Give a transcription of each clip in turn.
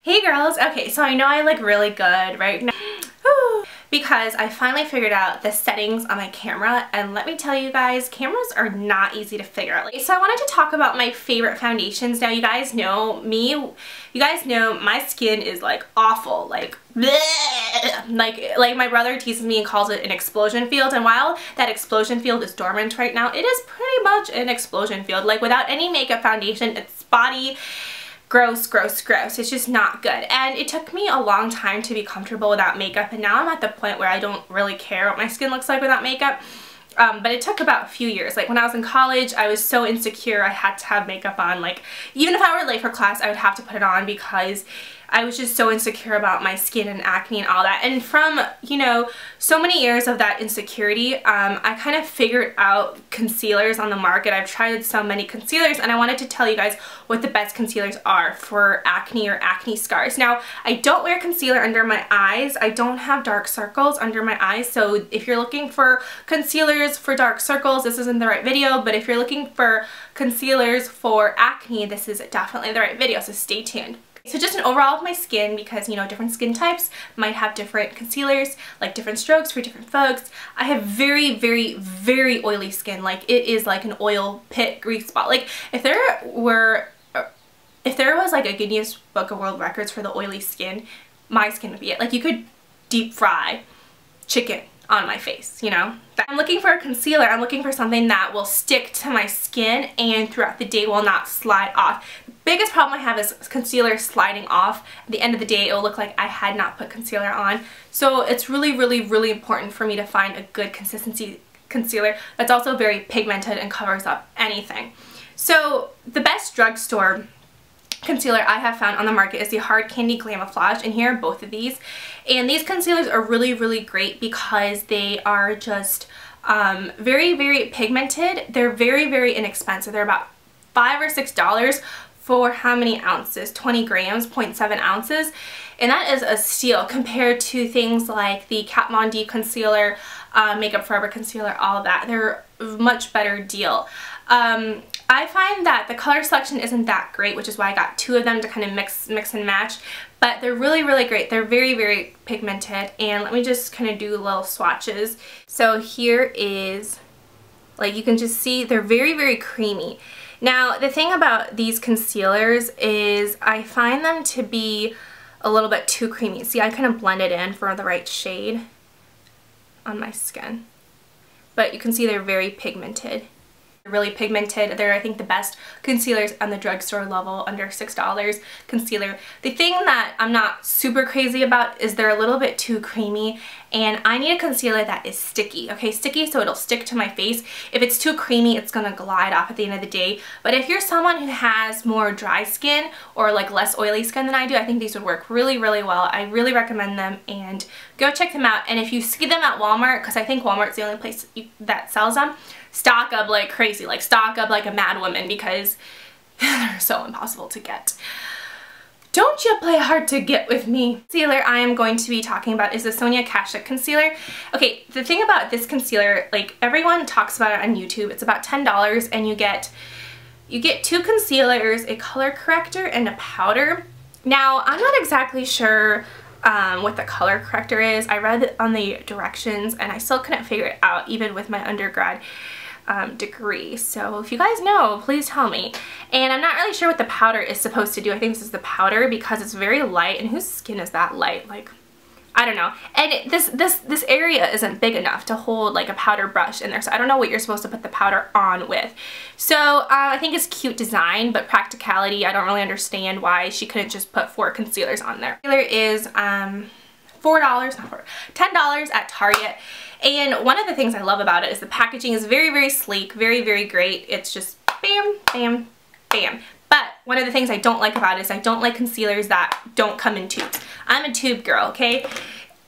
Hey girls, okay, so I know I look really good right now because I finally figured out the settings on my camera, and let me tell you guys, cameras are not easy to figure out. So I wanted to talk about my favorite foundations. Now you guys know me, you guys know my skin is like awful, like bleh. Like my brother teases me and calls it an explosion field, and while that explosion field is dormant right now, it is pretty much an explosion field. Like without any makeup foundation, it's spotty. Gross, gross, gross. It's just not good. And it took me a long time to be comfortable without makeup, and now I'm at the point where I don't really care what my skin looks like without makeup. But it took about a few years. Like when I was in college, I was so insecure I had to have makeup on. Like even if I were late for class, I would have to put it on because I was just so insecure about my skin and acne and all that. And from, you know, so many years of that insecurity, I kind of figured out concealers on the market. I've tried so many concealers, and I wanted to tell you guys what the best concealers are for acne or acne scars. Now, I don't wear concealer under my eyes. I don't have dark circles under my eyes, so if you're looking for concealers for dark circles, this isn't the right video, but if you're looking for concealers for acne, this is definitely the right video, so stay tuned. So just an overall of my skin, because you know different skin types might have different concealers, like different strokes for different folks. I have very, very, very oily skin. Like it is like an oil pit grease spot. Like if there was like a Guinness Book of World Records for the oily skin, my skin would be it. Like you could deep fry chicken on my face, you know? I'm looking for a concealer. I'm looking for something that will stick to my skin and throughout the day will not slide off. The biggest problem I have is concealer sliding off. At the end of the day, it will look like I had not put concealer on. So it's really, really, really important for me to find a good consistency concealer that's also very pigmented and covers up anything. So the best drugstore concealer I have found on the market is the Hard Candy Glamoflauge, and here are both of these. And these concealers are really, really great because they are just very, very pigmented. They're very, very inexpensive. They're about $5 or $6 for how many ounces? 20 grams, 0.7 ounces. And that is a steal compared to things like the Kat Von D concealer, Makeup Forever concealer, all of that. They're a much better deal. I find that the color selection isn't that great, which is why I got two of them to kind of mix and match, but they're really, really great. They're very, very pigmented, and let me just kind of do little swatches. So here is, like you can just see, they're very, very creamy. Now, the thing about these concealers is I find them to be a little bit too creamy. See, I kind of blend it in for the right shade on my skin, but you can see they're very pigmented. Really pigmented. They're, I think, the best concealers on the drugstore level, under $6 concealer. The thing that I'm not super crazy about is they're a little bit too creamy, and I need a concealer that is sticky. Okay, sticky so it'll stick to my face. If it's too creamy, it's gonna glide off at the end of the day. But if you're someone who has more dry skin or like less oily skin than I do, I think these would work really, really well. I really recommend them, and go check them out. And if you see them at Walmart, because I think Walmart's the only place that sells them, stock up like crazy, like stock up like a mad woman, because they're so impossible to get. Don't you play hard to get with me. Concealer I am going to be talking about is the Sonia Kashuk concealer. Okay, the thing about this concealer, like everyone talks about it on YouTube, it's about $10, and you get two concealers, a color corrector, and a powder. Now, I'm not exactly sure what the color corrector is. I read it on the directions, and I still couldn't figure it out, even with my undergrad degree. So if you guys know, please tell me. And I'm not really sure what the powder is supposed to do. I think this is the powder because it's very light, and whose skin is that light? Like, I don't know. And this area isn't big enough to hold like a powder brush in there, so I don't know what you're supposed to put the powder on with. So I think it's cute design, but practicality, I don't really understand why she couldn't just put 4 concealers on there. Concealer is $10 at Target. And one of the things I love about it is the packaging is very, very sleek, very, very great. It's just bam, bam, bam. But one of the things I don't like about it is I don't like concealers that don't come in tubes. I'm a tube girl, okay?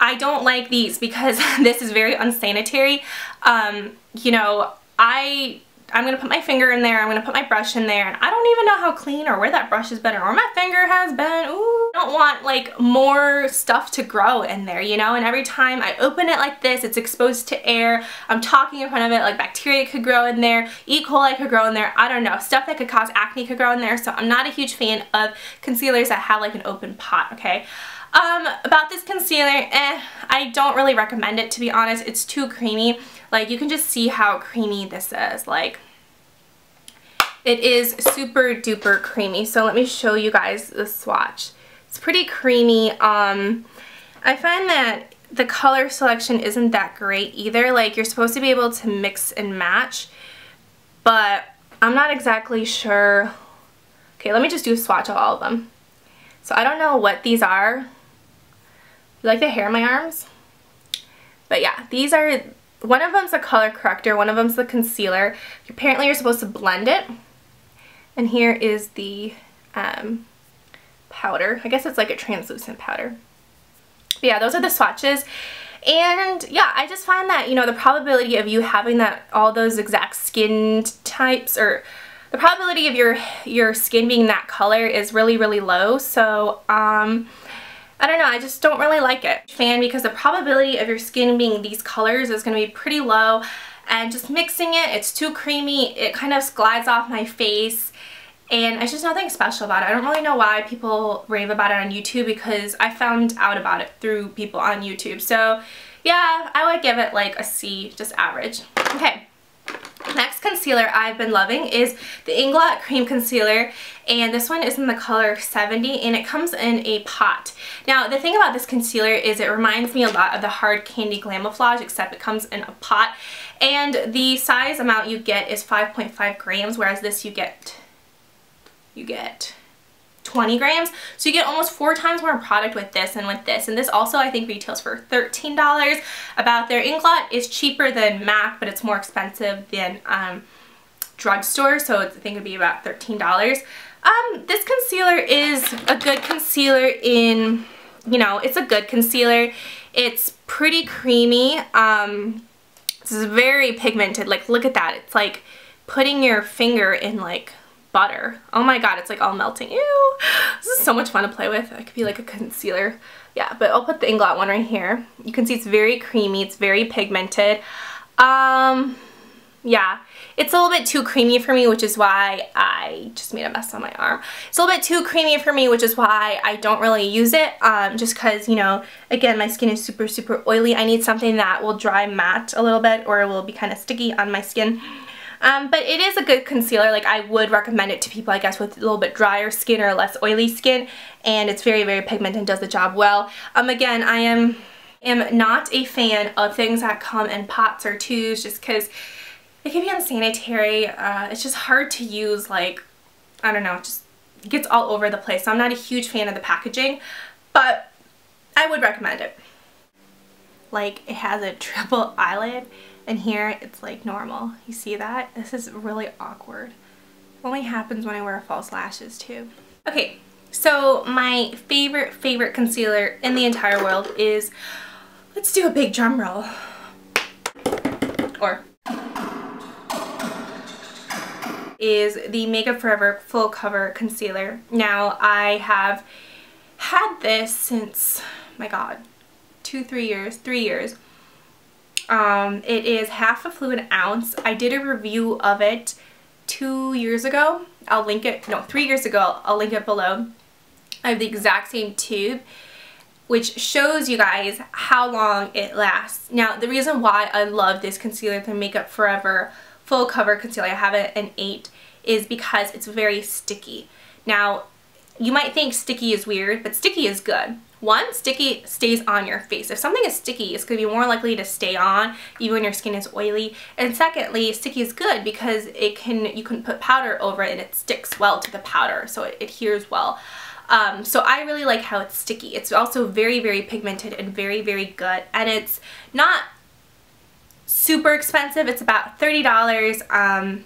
I don't like these because this is very unsanitary. You know, I'm going to put my finger in there, I'm going to put my brush in there, and I don't even know how clean or where that brush has been or where my finger has been. Ooh. I don't don't want like more stuff to grow in there, you know, and every time I open it like this, it's exposed to air. I'm talking in front of it, like bacteria could grow in there, E. coli could grow in there, I don't know, stuff that could cause acne could grow in there, so I'm not a huge fan of concealers that have like an open pot, okay? About this concealer, I don't really recommend it, to be honest. It's too creamy. Like, you can just see how creamy this is. Like, it is super duper creamy. So let me show you guys the swatch. It's pretty creamy. I find that the color selection isn't that great either. Like, you're supposed to be able to mix and match, but I'm not exactly sure. Okay, let me just do a swatch of all of them. So I don't know what these are. You like the hair in my arms? But yeah, these are, one of them's the color corrector, one of them's the concealer. Apparently you're supposed to blend it. And here is the powder. I guess it's like a translucent powder. But yeah, those are the swatches. And yeah, I just find that, you know, the probability of you having that, all those exact skin types, or the probability of your skin being that color is really, really low. So, I don't know, I just don't really like it. Because the probability of your skin being these colors is going to be pretty low, and just mixing it, it's too creamy, it kind of glides off my face, and it's just nothing special about it. I don't really know why people rave about it on YouTube, because I found out about it through people on YouTube. So yeah, I would give it like a C, just average. Okay. Next concealer I've been loving is the Inglot Cream Concealer, and this one is in the color 70, and it comes in a pot. Now, the thing about this concealer is it reminds me a lot of the Hard Candy Glamoflauge, except it comes in a pot, and the size amount you get is 5.5 grams, whereas this you get 20 grams. So you get almost 4 times more product with this than with this. And this also, I think, retails for $13. About their Inglot is cheaper than MAC, but it's more expensive than Drugstore. So I think it would be about $13. This concealer is a good concealer in, you know, it's a good concealer. It's pretty creamy. This is very pigmented. Like, look at that. It's like putting your finger in like butter. Oh my god, it's like all melting. Ew. This is so much fun to play with. It could be like a concealer. Yeah, but I'll put the Inglot one right here. You can see it's very creamy. It's very pigmented. Yeah, it's a little bit too creamy for me, which is why I just made a mess on my arm. It's a little bit too creamy for me, which is why I don't really use it. Just because, you know, again, my skin is super, super oily. I need something that will dry matte a little bit, or it will be kind of sticky on my skin. But it is a good concealer. Like, I would recommend it to people, I guess, with a little bit drier skin or less oily skin, and it's very, very pigmented and does the job well. Again, I am not a fan of things that come in pots or tubes, just because it can be unsanitary. It's just hard to use. Like, I don't know, it just gets all over the place. So I'm not a huge fan of the packaging, but I would recommend it. Like, it has a triple eyelid. And here it's like normal. You see that? This is really awkward. It only happens when I wear false lashes too. Okay, so my favorite concealer in the entire world is, let's do a big drum roll. Is the Makeup Forever Full Cover Concealer. Now, I have had this since, my god, 3 years. It is half a fluid ounce. I did a review of it 2 years ago. I'll link it, no, 3 years ago. I'll link it below. I have the exact same tube, which shows you guys how long it lasts. Now, the reason why I love this concealer, the Makeup Forever Full Cover Concealer, I have it in 8, is because it's very sticky. Now, you might think sticky is weird, but sticky is good. One, sticky stays on your face. If something is sticky, it's going to be more likely to stay on even when your skin is oily. And secondly, sticky is good because you can put powder over it and it sticks well to the powder, so it adheres well. So I really like how it's sticky. It's also very, very pigmented and very, very good. And it's not super expensive. It's about $30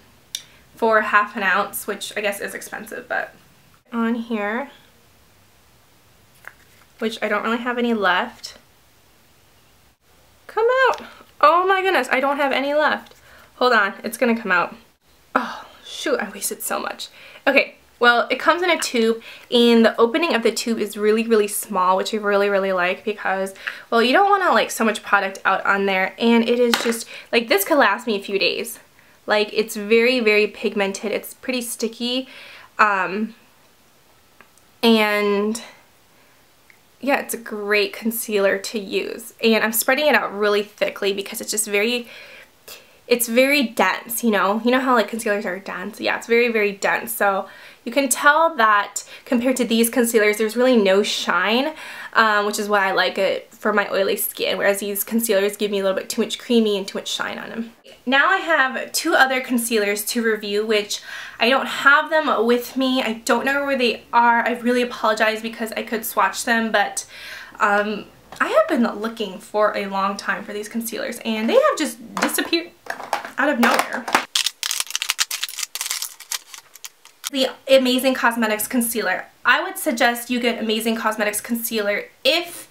for half an ounce, which I guess is expensive, but on here, which I don't really have any left. Come out. Oh my goodness, I don't have any left. Hold on, it's gonna come out. Oh, shoot, I wasted so much. Okay, Well, it comes in a tube, and the opening of the tube is really small, which I really like because, well, you don't want to like so much product out on there, and it is just like, this could last me a few days. Like, it's very pigmented. It's pretty sticky, and yeah, it's a great concealer to use. And I'm spreading it out really thickly because it's just it's very dense, you know how like concealers are dense? Yeah, it's very dense. So you can tell that compared to these concealers, there's really no shine, which is why I like it for my oily skin, whereas these concealers give me a little bit too much creamy and too much shine on them. Now I have two other concealers to review, which I don't have them with me. I don't know where they are. I really apologize because I could swatch them, but I have been looking for a long time for these concealers, and they have just disappeared out of nowhere. The Amazing Cosmetics concealer. I would suggest you get Amazing Cosmetics concealer if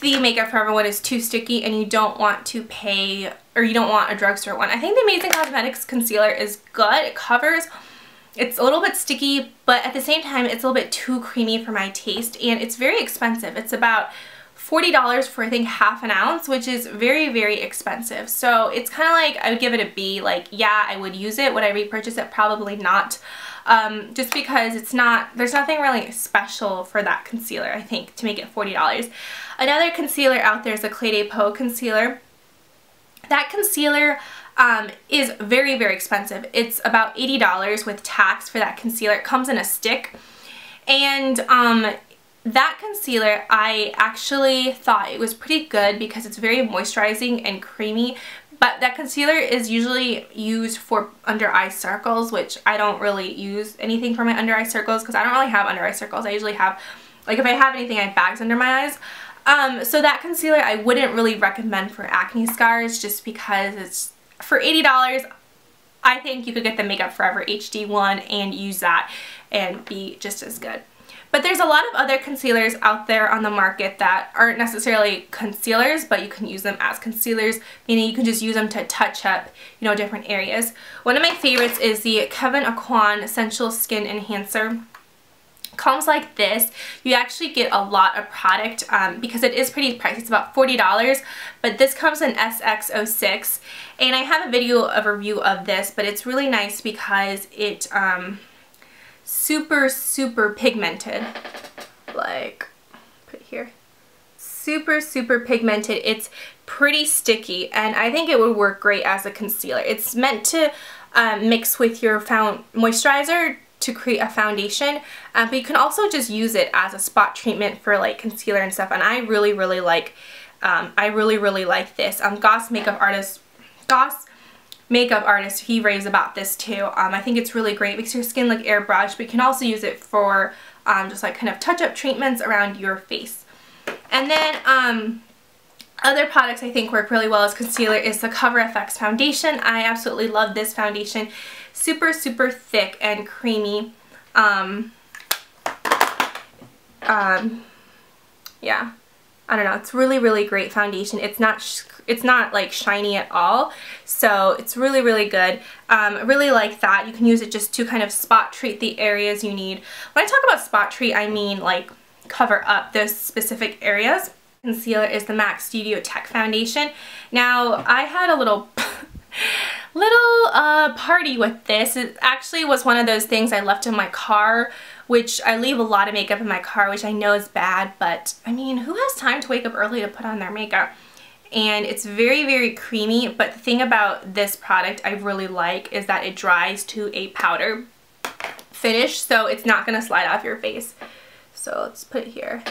the Makeup Forever one is too sticky and you don't want to pay, or you don't want a drugstore one. I think the Amazing Cosmetics concealer is good. It covers. It's a little bit sticky, but at the same time, it's a little bit too creamy for my taste, and it's very expensive. It's about $40 for, I think, half an ounce, which is very expensive. So it's kind of like, I would give it a B. Like, yeah, I would use it. Would I repurchase it? Probably not. Just because there's nothing really special for that concealer, I think, to make it $40. Another concealer out there is a Cle de Peu concealer. That concealer is very expensive. It's about $80 with tax for that concealer. It comes in a stick, and that concealer, I actually thought it was pretty good because it's very moisturizing and creamy, but that concealer is usually used for under eye circles, which I don't really use anything for my under eye circles because I don't really have under eye circles. I usually have, like, if I have anything, I have bags under my eyes. So that concealer I wouldn't really recommend for acne scars, just because it's for $80. I think you could get the Makeup Forever HD one and use that and be just as good. But there's a lot of other concealers out there on the market that aren't necessarily concealers, but you can use them as concealers, meaning you can just use them to touch up, you know, different areas. One of my favorites is the Kevyn Aucoin Sensual Skin Enhancer. Comes like this. You actually get a lot of product because it is pretty pricey. It's about $40, but this comes in SX06, and I have a video of a review of this, but it's really nice because it super pigmented. Like, put here. Super pigmented. It's pretty sticky, and I think it would work great as a concealer. It's meant to mix with your moisturizer to create a foundation, but you can also just use it as a spot treatment for like concealer and stuff, and I really like this. Goss makeup artist, he raves about this too. I think it's really great. It makes your skin look airbrushed, but you can also use it for just like kind of touch-up treatments around your face. And then other products I think work really well as concealer is the Cover FX foundation. I absolutely love this foundation. Super thick and creamy. Yeah, I don't know. It's really great foundation. It's not like shiny at all, so it's really good. I really like that. You can use it just to kind of spot treat the areas you need. When I talk about spot treat, I mean like cover up those specific areas. Concealer is the MAC Studio Tech foundation. Now, I had a little party with this. It actually was one of those things I left in my car, which I leave a lot of makeup in my car, which I know is bad, but I mean, who has time to wake up early to put on their makeup? And it's very creamy, but the thing about this product I really like is that it dries to a powder finish, so it's not going to slide off your face. So let's put it here.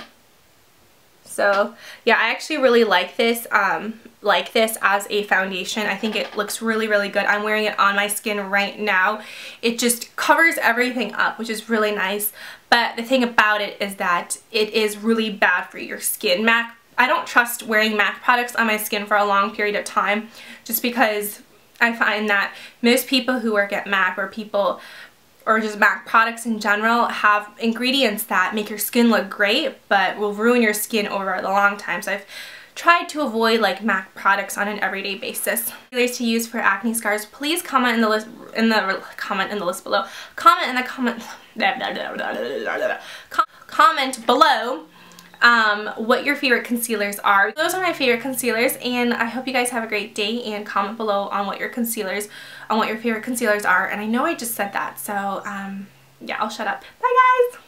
So yeah, I actually really like this as a foundation. I think it looks really good. I'm wearing it on my skin right now. It just covers everything up, which is really nice. But the thing about it is that it is really bad for your skin. I don't trust wearing MAC products on my skin for a long period of time, just because I find that most people who work at MAC or just MAC products in general have ingredients that make your skin look great but will ruin your skin over the long time. So I've tried to avoid like MAC products on an everyday basis. Concealers to use for acne scars, please comment in the list below. Comment in the comment below what your favorite concealers are. Those are my favorite concealers, and I hope you guys have a great day, and comment below on what your favorite concealers are. And I know I just said that, so yeah, I'll shut up. Bye guys!